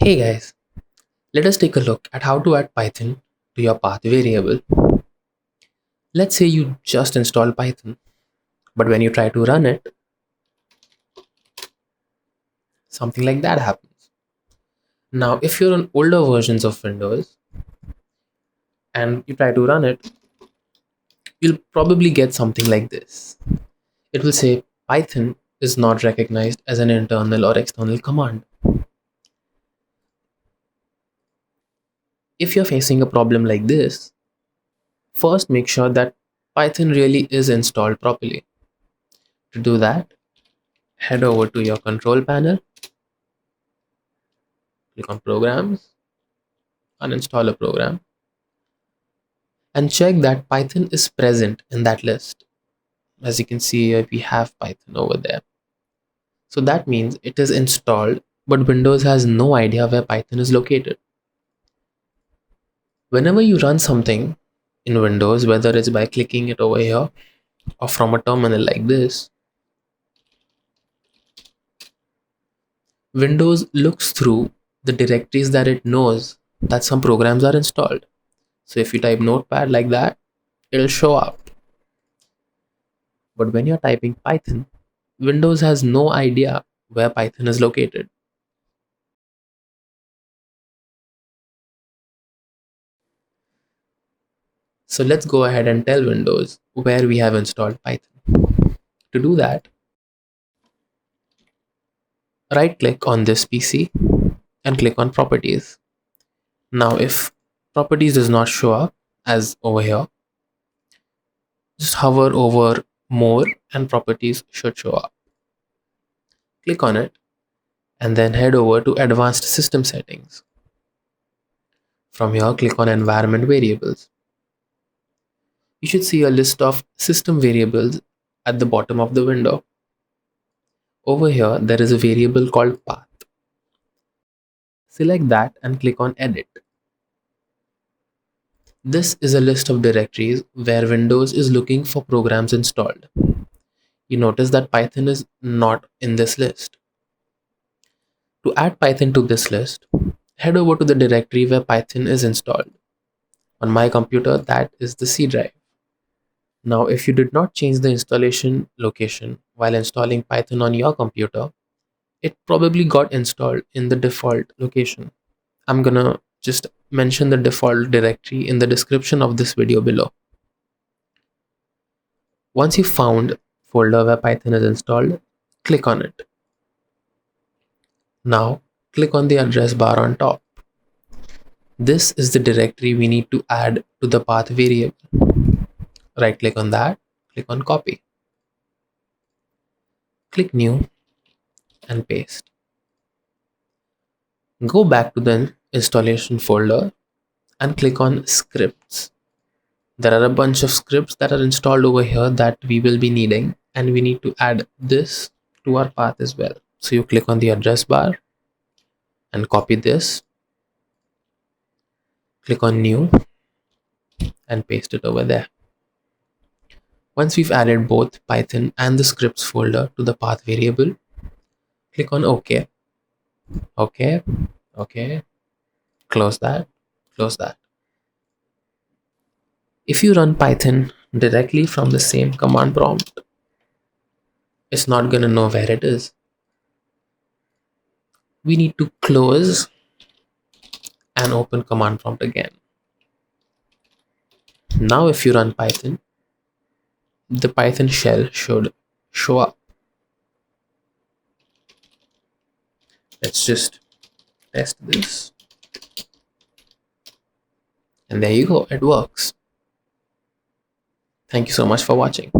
Hey guys, let us take a look at how to add Python to your path variable. Let's say you just install Python, but when you try to run it, something like that happens. Now, if you're on older versions of Windows and you try to run it, you'll probably get something like this. It will say Python is not recognized as an internal or external command. If you're facing a problem like this, first make sure that Python really is installed properly. To do that, head over to your control panel, click on Programs, uninstall a program, and check that Python is present in that list. As you can see here, we have Python over there. So that means it is installed, but Windows has no idea where Python is located. Whenever you run something in Windows, whether it's by clicking it over here or from a terminal like this, Windows looks through the directories that it knows that some programs are installed. So if you type Notepad like that, it'll show up. But when you're typing Python, Windows has no idea where Python is located. So let's go ahead and tell Windows where we have installed Python. To do that, right click on this PC and click on Properties. Now if Properties does not show up as over here, just hover over More and Properties should show up. Click on it and then head over to Advanced System Settings. From here, click on Environment Variables. You should see a list of system variables at the bottom of the window. Over here, there is a variable called path. Select that and click on Edit. This is a list of directories where Windows is looking for programs installed. You notice that Python is not in this list. To add Python to this list, head over to the directory where Python is installed. On my computer, that is the C drive. Now, if you did not change the installation location while installing Python on your computer, it probably got installed in the default location. I'm gonna just mention the default directory in the description of this video below. Once you found folder where Python is installed, click on it. Now click on the address bar on top. This is the directory we need to add to the path variable. Right click on that, click on copy. Click new and paste. Go back to the installation folder and click on scripts. There are a bunch of scripts that are installed over here that we will be needing, and we need to add this to our path as well. So you click on the address bar and copy this, click on new and paste it over there. Once we've added both Python and the scripts folder to the path variable, click on OK, OK, OK, close that, close that. If you run Python directly from the same command prompt, it's not gonna know where it is. We need to close and open command prompt again. Now if you run Python, the Python shell should show up. Let's just test this. And there you go, it works. Thank you so much for watching.